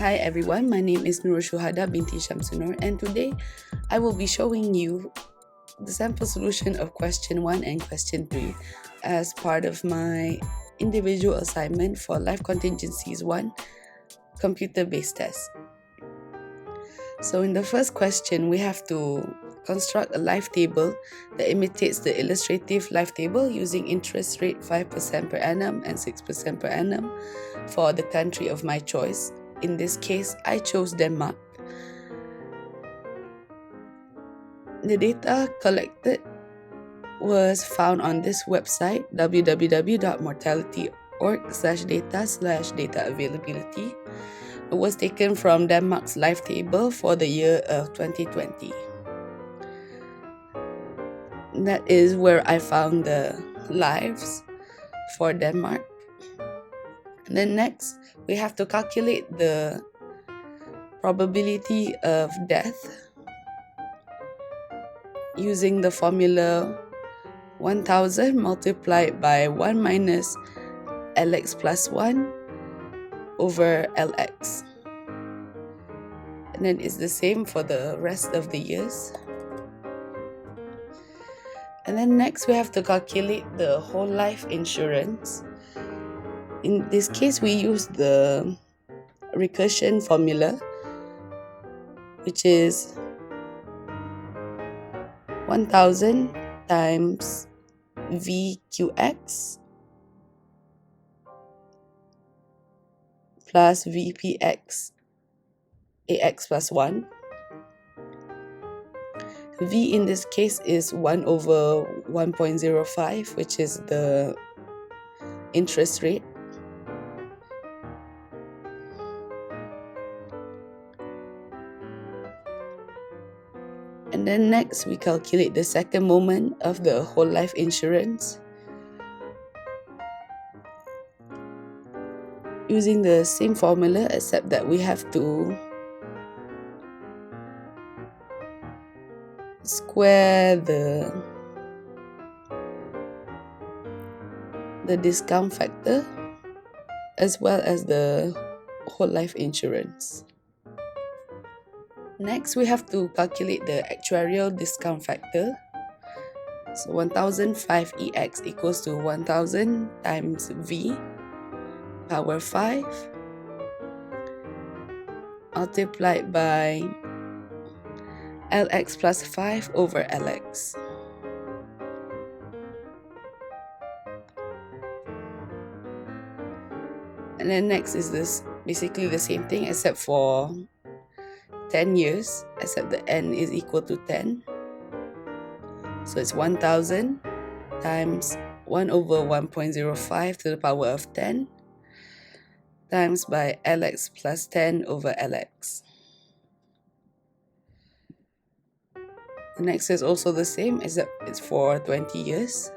Hi everyone, my name is Nurul Shuhada binti Shamsun, and today I will be showing you the sample solution of question 1 and question 3 as part of my individual assignment for Life Contingencies 1 computer-based test. So in the first question, we have to construct a life table that imitates the illustrative life table using interest rate 5% per annum and 6% per annum for the country of my choice. In this case, I chose Denmark. The data collected was found on this website, www.mortality.org/data/data availability. It was taken from Denmark's life table for the year of 2020. That is where I found the lives for Denmark. And then next, we have to calculate the probability of death using the formula 1000 multiplied by 1 minus Lx plus 1 over Lx. And then it's the same for the rest of the years. And then next we have to calculate the whole life insurance. In this case, we use the recursion formula, which is 1000 times VQX plus VPX AX plus 1. V in this case is 1 over 1.05, which is the interest rate. And then next, we calculate the second moment of the whole life insurance using the same formula, except that we have to square the discount factor as well as the whole life insurance. Next, we have to calculate the actuarial discount factor. So 1005 EX equals to 1000 times V power 5 multiplied by Lx plus 5 over Lx. And then next is this basically the same thing except for 10 years, except the n is equal to 10. So it's 1000 times 1 over 1.05 to the power of 10 times by Lx plus 10 over Lx. The next is also the same, except it's for 20 years.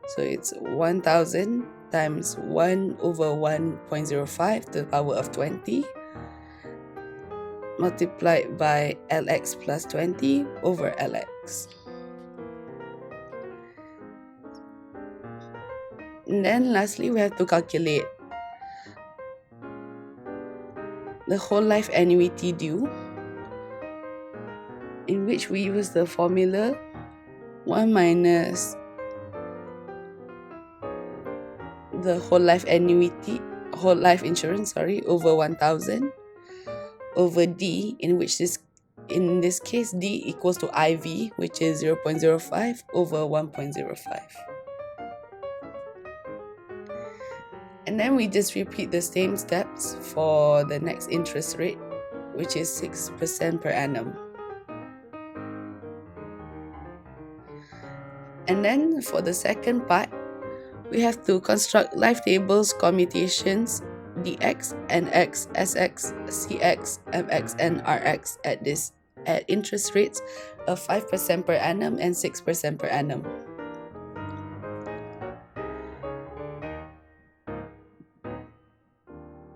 So it's 1000 times 1 over 1.05 to the power of 20 multiplied by Lx plus 20 over Lx. And then lastly, we have to calculate the whole life annuity due, in which we use the formula 1 minus the whole life insurance over 1000 over D, in this case D equals to IV, which is 0.05 over 1.05. And then we just repeat the same steps for the next interest rate, which is 6% per annum. And then for the second part, we have to construct life tables commutations dx, nx, sx, cx, mx, and rx at interest rates of 5% per annum and 6% per annum.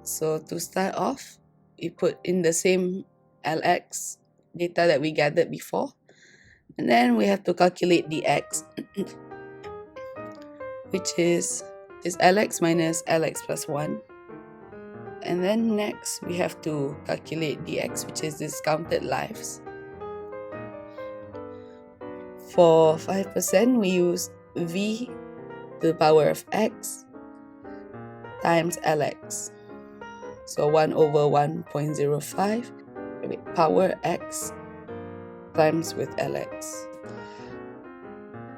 So to start off, we put in the same Lx data that we gathered before, and then we have to calculate dx, which is Lx minus Lx plus 1 And then next we have to calculate dx, which is discounted lives. For 5% we use v to the power of x times lx. So 1 over 1.05 power x times with lx.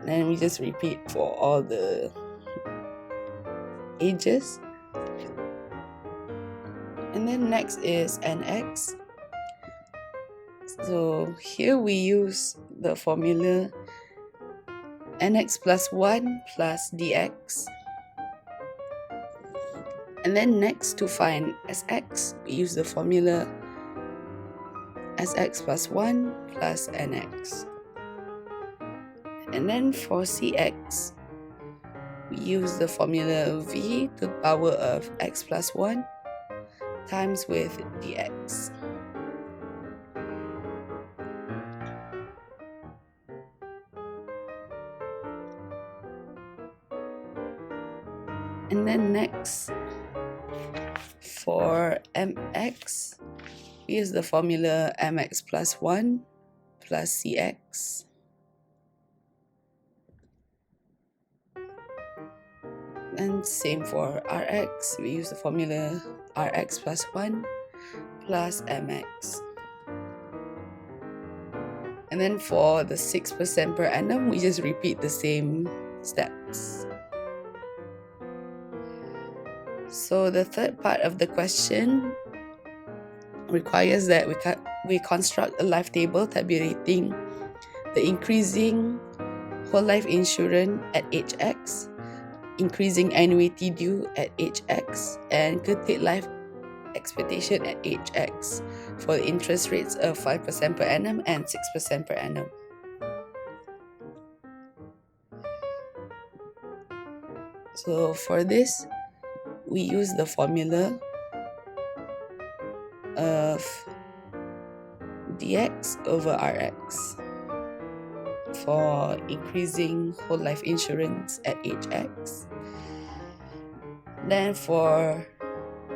Then we just repeat for all the ages. And then next is nx. So here we use the formula nx plus 1 plus dx. And then next, to find sx, we use the formula sx plus 1 plus nx. And then for cx, we use the formula v to the power of x plus 1 times with dx. And then next, for mx, we use the formula mx plus 1 plus cx. And same for rx, we use the formula rx plus 1 plus mx. And then for the 6% per annum, we just repeat the same steps. So the third part of the question requires that we construct a life table tabulating the increasing whole life insurance at age X, increasing annuity due at age X, and curtailed life expectation at age X for the interest rates of 5% per annum and 6% per annum. So for this, we use the formula of dx over rx for increasing whole life insurance at age X. Then for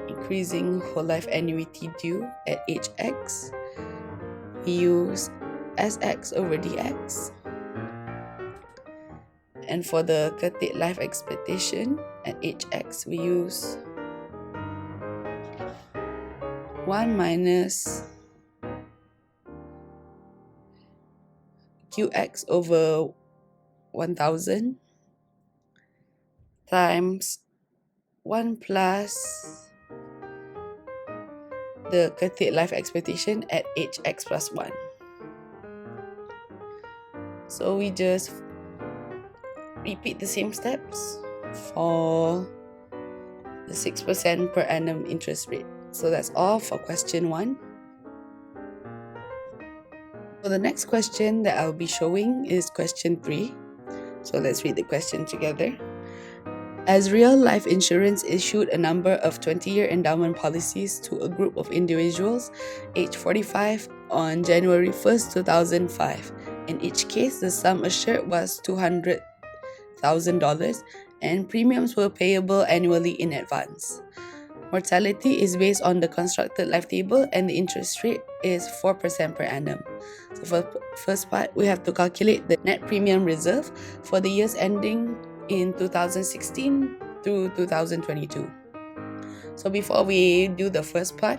increasing whole life annuity due at age X, we use sx over dx. And for the curtailed life expectation at age X, we use 1 minus qx over 1000 times 1 plus the curtailed life expectation at age X plus 1. So we just repeat the same steps for the 6% per annum interest rate. So that's all for question 1. So the next question that I'll be showing is question 3. So let's read the question together. As Real Life Insurance issued a number of 20-year endowment policies to a group of individuals aged 45 on January 1st, 2005. In each case, the sum assured was $200,000 and premiums were payable annually in advance. Mortality is based on the constructed life table and the interest rate is 4% per annum. So for the first part, we have to calculate the net premium reserve for the years ending in 2016 through 2022. So before we do the first part,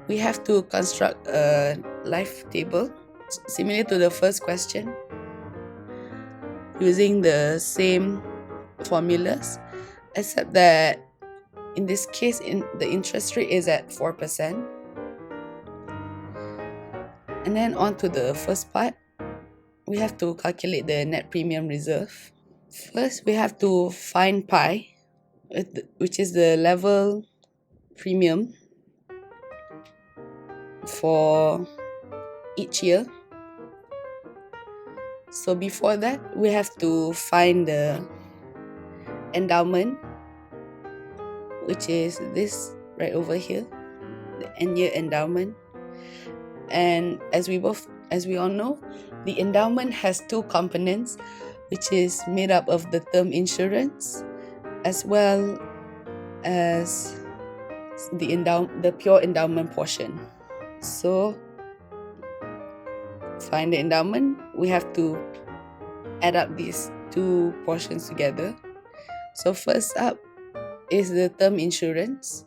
we have to construct a life table similar to the first question using the same formulas, except that in this case the interest rate is at 4%. And then on to the first part, we have to calculate the net premium reserve. First, we have to find pi, which is the level premium for each year. So before that, we have to find the endowment, which is this right over here, the end year endowment. And as we all know, the endowment has two components, which is made up of the term insurance as well as the pure endowment portion. So find the endowment, we have to add up these two portions together. So first up is the term insurance.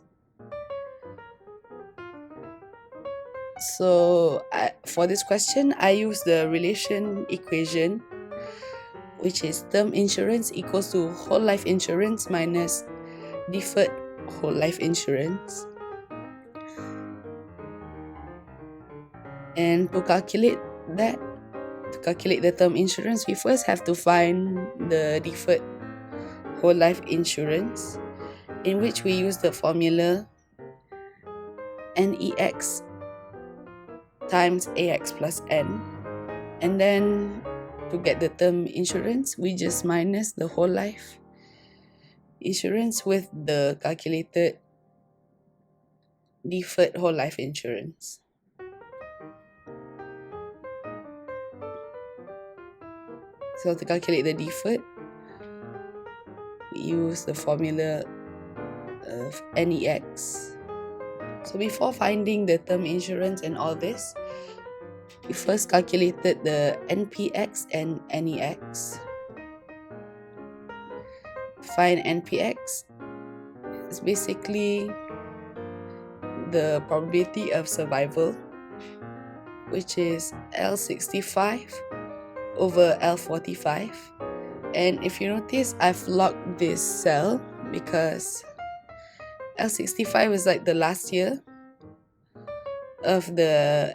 So for this question, I use the relation equation, which is term insurance equals to whole life insurance minus deferred whole life insurance. And to calculate the term insurance, we first have to find the deferred whole life insurance, in which we use the formula NEX times AX plus N. And then to get the term insurance, we just minus the whole life insurance with the calculated deferred whole life insurance. So to calculate the deferred, we use the formula of NEX. So before finding the term insurance and all this, we first calculated the NPX and NEX. Find NPX is basically the probability of survival, which is L65 over L45. And if you notice, I've locked this cell because L65 is like the last year of the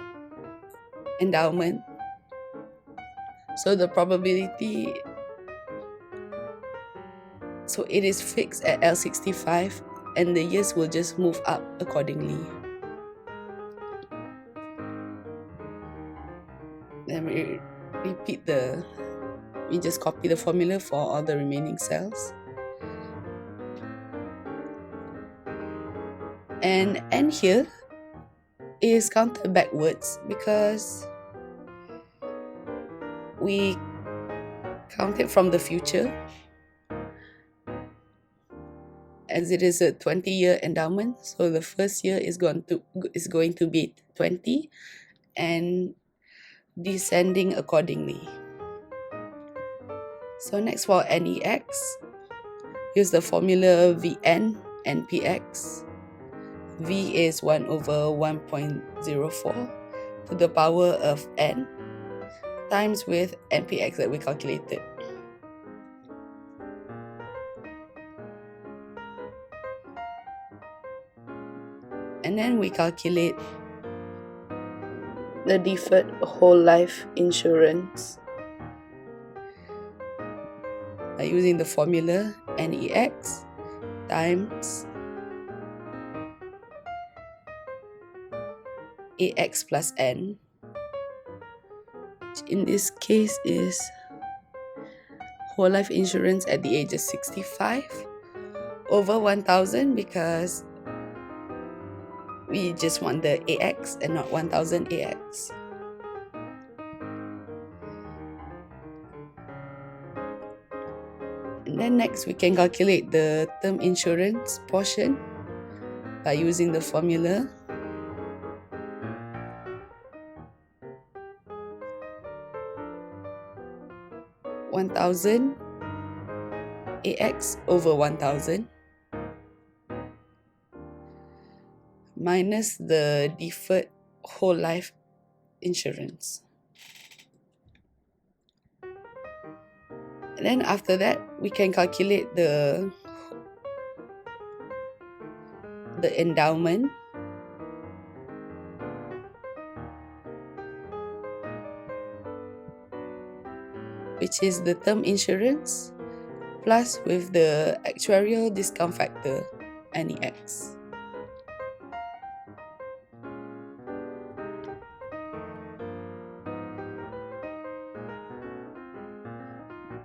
endowment. So the probability, so it is fixed at L65 and the years will just move up accordingly. Then we just copy the formula for all the remaining cells. And N here is counted backwards because we count it from the future, as it is a 20-year endowment. So the first year is going to be 20 and descending accordingly. So next, for NEX, use the formula VN NPX. V is 1 over 1.04 to the power of N times with NPX that we calculated. And then we calculate the deferred whole life insurance by using the formula NEX times AX plus N, which in this case is whole life insurance at the age of 65 over 1000, because we just want the AX and not 1000 AX. And then next we can calculate the term insurance portion by using the formula (1000) AX over 1000 minus the deferred whole life insurance. And then after that, we can calculate the endowment, which is the term insurance plus with the actuarial discount factor, NEX.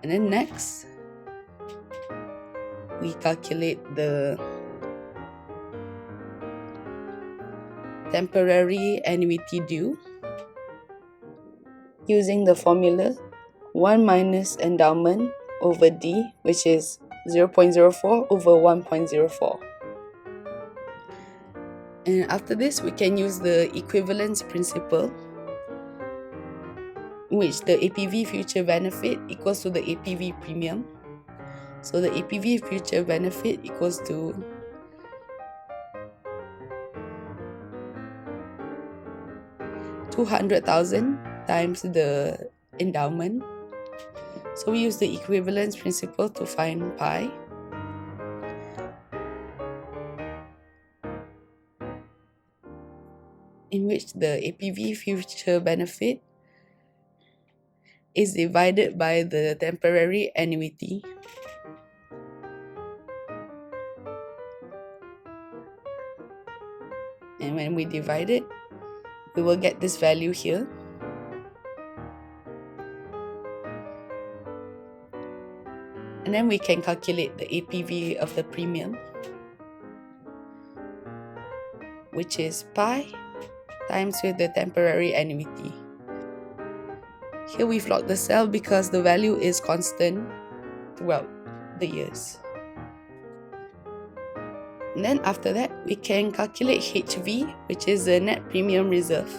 And then next, we calculate the temporary annuity due using the formula 1 minus endowment over D, which is 0.04 over 1.04. And after this, we can use the equivalence principle, in which the APV future benefit equals to the APV premium. So the APV future benefit equals to $200,000 times the endowment. So we use the equivalence principle to find pi. In which the APV future benefit is divided by the temporary annuity. And when we divide it, we will get this value here. And then we can calculate the APV of the premium, which is pi times with the temporary annuity. Here we've locked the cell because the value is constant throughout the years. And then after that, we can calculate HV, which is the net premium reserve.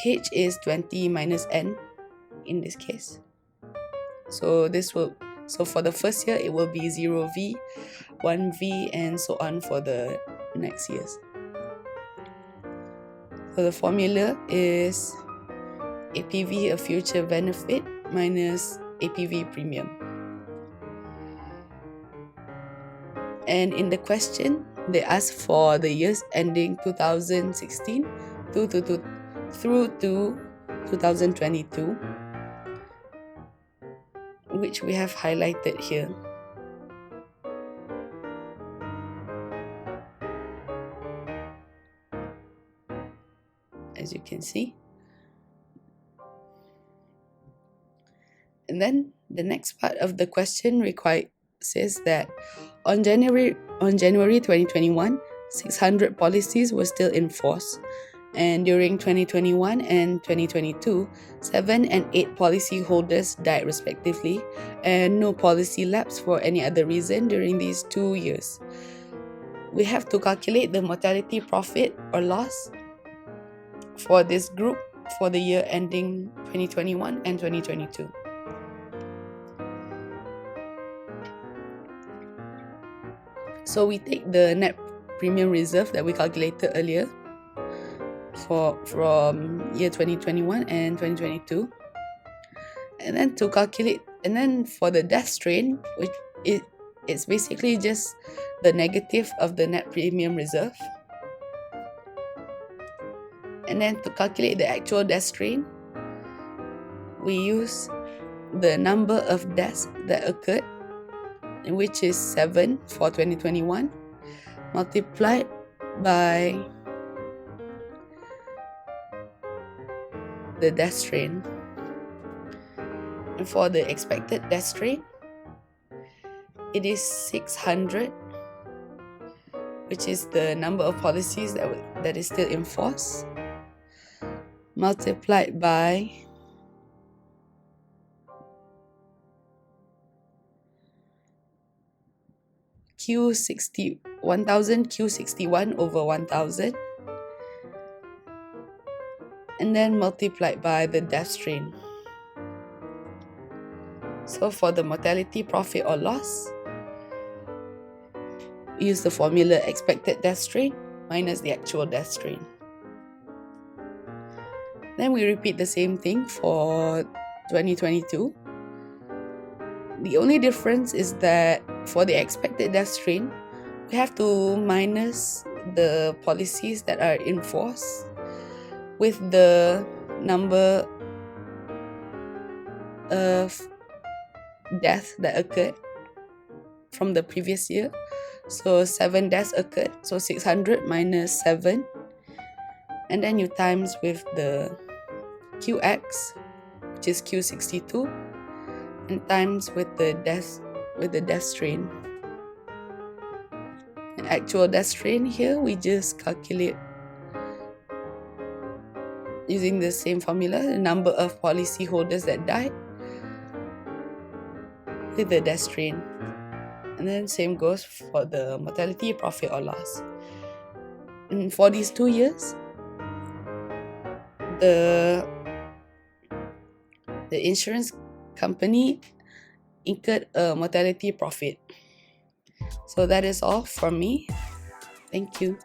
H is 20 minus N in this case. So for the first year, it will be 0V, 1V, and so on for the next years. So the formula is APV of future benefit minus APV premium. And in the question, they ask for the years ending 2016 through to 2022, which we have highlighted here. As you can see. And then the next part of the question says that on January 2021, 600 policies were still in force. And during 2021 and 2022, 7 and 8 policy holders died respectively, and no policy lapsed for any other reason during these 2 years. We have to calculate the mortality profit or loss for this group for the year ending 2021 and 2022. So we take the net premium reserve that we calculated earlier from year 2021 and 2022, and then to calculate, and then for the death strain, which it's basically just the negative of the net premium reserve. And then to calculate the actual death strain, we use the number of deaths that occurred, which is 7 for 2021, multiplied by the death strain. And for the expected death strain, it is 600, which is the number of policies that is still in force, multiplied by Q60, 1000 Q61 over 1000, and then multiplied by the death strain. So for the mortality profit or loss, we use the formula expected death strain minus the actual death strain. Then we repeat the same thing for 2022. The only difference is that for the expected death strain, we have to minus the policies that are in force with the number of deaths that occurred from the previous year. So 7 deaths occurred, so 600 minus 7, and then you times with the QX, which is Q62, and times with the death strain. The actual death strain here, we just calculate using the same formula, the number of policy holders that died with the death strain. And then same goes for the mortality, profit or loss. for these 2 years, the insurance company incurred a mortality profit. So that is all from me. Thank you.